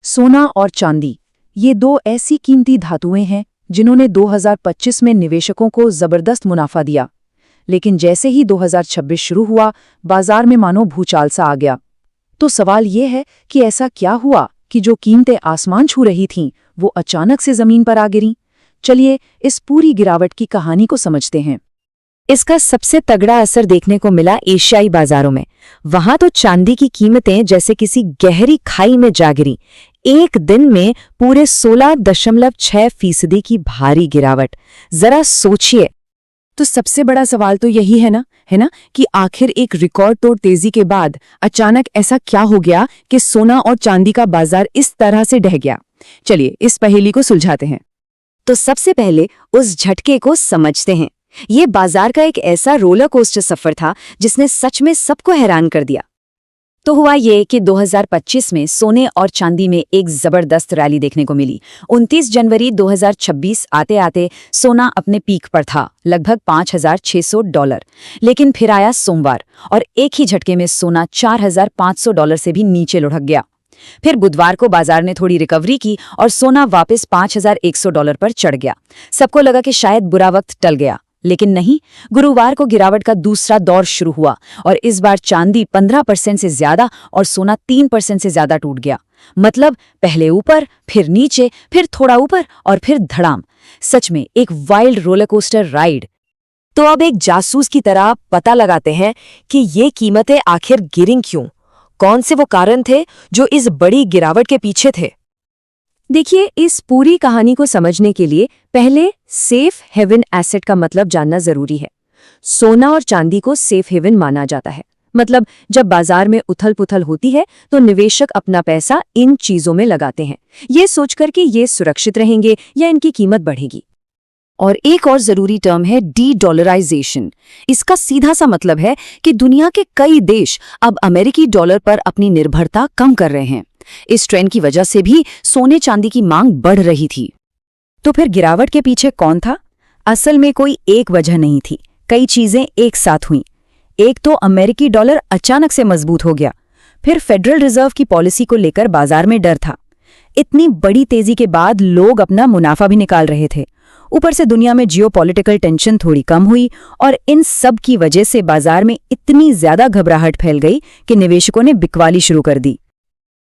सोना और चांदी, ये दो ऐसी कीमती धातुएं हैं जिन्होंने 2025 में निवेशकों को जबरदस्त मुनाफा दिया। लेकिन जैसे ही 2026 शुरू हुआ, बाजार में मानो भूचाल सा आ गया। तो सवाल ये है कि ऐसा क्या हुआ कि जो कीमतें आसमान छू रही थीं, वो अचानक से जमीन पर आ गिरीं। चलिए इस पूरी गिरावट की कहानी को समझते हैं। इसका सबसे तगड़ा असर देखने को मिला एशियाई बाजारों में। वहां तो चांदी की कीमतें जैसे किसी गहरी खाई में जा गिरी। एक दिन में पूरे 16.6% की भारी गिरावट। जरा सोचिए। तो सबसे बड़ा सवाल तो यही है ना कि आखिर एक रिकॉर्ड तोड़ तेजी के बाद अचानक ऐसा क्या हो गया कि सोना और चांदी का बाजार इस तरह से ढह गया। चलिए इस पहेली को सुलझाते हैं। तो सबसे पहले उस झटके को समझते हैं। ये बाजार का एक ऐसा रोलर कोस्टर सफर था जिसने सच में सबको हैरान कर दिया। तो हुआ ये कि 2025 में सोने और चांदी में एक जबरदस्त रैली देखने को मिली। 29 जनवरी 2026 आते आते सोना अपने पीक पर था, लगभग $5,600। लेकिन फिर आया सोमवार और एक ही झटके में सोना $4,500 से भी नीचे लुढ़क गया। फिर बुधवार को बाजार ने थोड़ी रिकवरी की और सोना वापस $5,100 पर चढ़ गया। सबको लगा कि शायद बुरा वक्त टल गया, लेकिन नहीं। गुरुवार को गिरावट का दूसरा दौर शुरू हुआ और इस बार चांदी 15% से ज्यादा और सोना 3% से ज्यादा टूट गया। मतलब पहले ऊपर, फिर नीचे, फिर थोड़ा ऊपर और फिर धड़ाम। सच में एक वाइल्ड रोलर कोस्टर राइड। तो अब एक जासूस की तरह पता लगाते हैं कि ये कीमतें आखिर गिरीं क्यों। कौन से वो कारण थे जो इस बड़ी गिरावट के पीछे थे। देखिए, इस पूरी कहानी को समझने के लिए पहले सेफ हेवन एसेट का मतलब जानना जरूरी है। सोना और चांदी को सेफ हेवन माना जाता है। मतलब जब बाजार में उथल-पुथल होती है तो निवेशक अपना पैसा इन चीजों में लगाते हैं, ये सोचकर कि ये सुरक्षित रहेंगे या इनकी कीमत बढ़ेगी। और एक और जरूरी टर्म है डी-डॉलराइजेशन। इसका सीधा सा मतलब है कि दुनिया के कई देश अब अमेरिकी डॉलर पर अपनी निर्भरता कम कर रहे हैं। इस ट्रेंड की वजह से भी सोने चांदी की मांग बढ़ रही थी। तो फिर गिरावट के पीछे कौन था? असल में कोई एक वजह नहीं थी, कई चीजें एक साथ हुईं। एक तो अमेरिकी डॉलर अचानक से मजबूत हो गया। फिर फेडरल रिजर्व की पॉलिसी को लेकर बाजार में डर था। इतनी बड़ी तेजी के बाद लोग अपना मुनाफा भी निकाल रहे थे। ऊपर से दुनिया में जियोपॉलिटिकल टेंशन थोड़ी कम हुई और इन सब की वजह से बाजार में इतनी ज्यादा घबराहट फैल गई कि निवेशकों ने बिकवाली शुरू कर दी।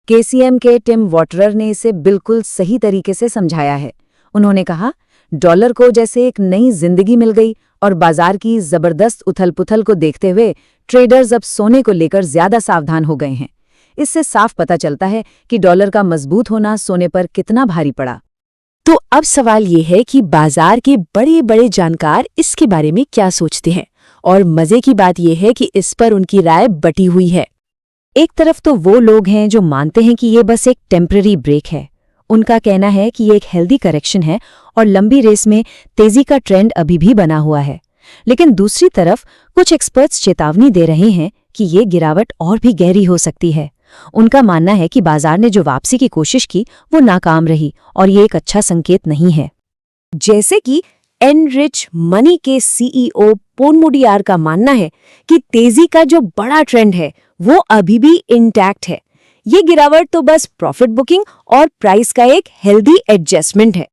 केसीएम के टिम वॉटरर ने इसे बिल्कुल सही तरीके से समझाया है। उन्होंने कहा, डॉलर को जैसे एक नई जिंदगी मिल गई और बाजार की जबरदस्त उथल-पुथल को देखते हुए ट्रेडर्स अब सोने को लेकर ज्यादा सावधान हो गए हैं। इससे साफ पता चलता है कि डॉलर का मजबूत होना सोने पर कितना भारी पड़ा। तो अब सवाल ये है कि बाजार के बड़े-बड़े जानकार इसके बारे में क्या सोचते हैं, और मजे की बात यह है कि इस पर उनकी राय बटी हुई है। एक तरफ तो वो लोग हैं जो मानते हैं कि ये बस एक टेम्पररी ब्रेक है। उनका कहना है कि ये एक हेल्दी करेक्शन है और लंबी रेस में तेजी का ट्रेंड अभी भी बना हुआ है। लेकिन दूसरी तरफ कुछ एक्सपर्ट्स चेतावनी दे रहे हैं कि ये गिरावट और भी गहरी हो सकती है। उनका मानना है कि बाजार ने जो वापसी की कोशिश की वो नाकाम रही और ये एक अच्छा संकेत नहीं है। जैसे कि एनरिच मनी के सीईओ पोन मुडियार का मानना है कि तेजी का जो बड़ा ट्रेंड है वो अभी भी इंटैक्ट है। ये गिरावट तो बस प्रॉफिट बुकिंग और प्राइस का एक हेल्दी एडजस्टमेंट है।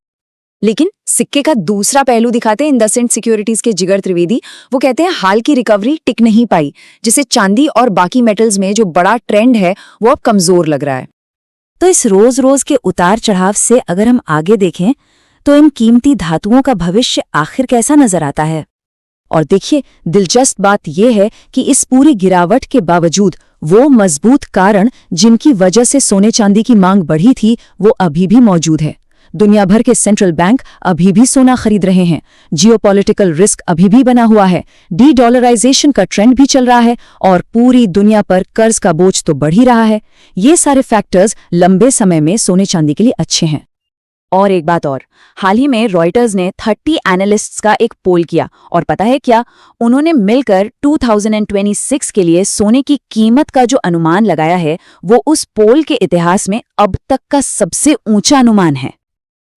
लेकिन सिक्के का दूसरा पहलू दिखाते हैं इंडसेंट सिक्योरिटीज के जिगर त्रिवेदी। वो कहते हैं हाल की रिकवरी टिक नहीं पाई, जिससे चांदी और बाकी मेटल्स में जो बड़ा ट्रेंड है वो अब कमजोर लग रहा है। तो इस रोज रोज के उतार चढ़ाव से अगर हम आगे देखें तो इन कीमती धातुओं का भविष्य आखिर कैसा नजर आता है। और देखिए, दिलचस्प बात यह है कि इस पूरी गिरावट के बावजूद वो मजबूत कारण जिनकी वजह से सोने चांदी की मांग बढ़ी थी वो अभी भी मौजूद है। दुनिया भर के सेंट्रल बैंक अभी भी सोना खरीद रहे हैं। जियोपॉलिटिकल रिस्क अभी भी बना हुआ है। डी-डॉलराइजेशन का ट्रेंड भी चल रहा है और पूरी दुनिया पर कर्ज का बोझ तो बढ़ ही रहा है। ये सारे फैक्टर्स लंबे समय में सोने चांदी के लिए अच्छे हैं। और एक बात और, हाल ही में रॉयटर्स ने 30 एनालिस्ट्स का एक पोल किया और पता है क्या, उन्होंने मिलकर 2026 के लिए सोने की कीमत का जो अनुमान लगाया है वो उस पोल के इतिहास में अब तक का सबसे ऊंचा अनुमान है।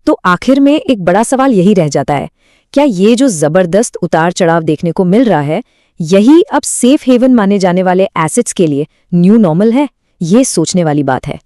तो आखिर में एक बड़ा सवाल यही रह जाता है, क्या ये जो जबरदस्त उतार चढ़ाव देखने को मिल रहा है यही अब सेफ हेवन माने जाने वाले एसेट्स के लिए न्यू नॉर्मल है? ये सोचने वाली बात है।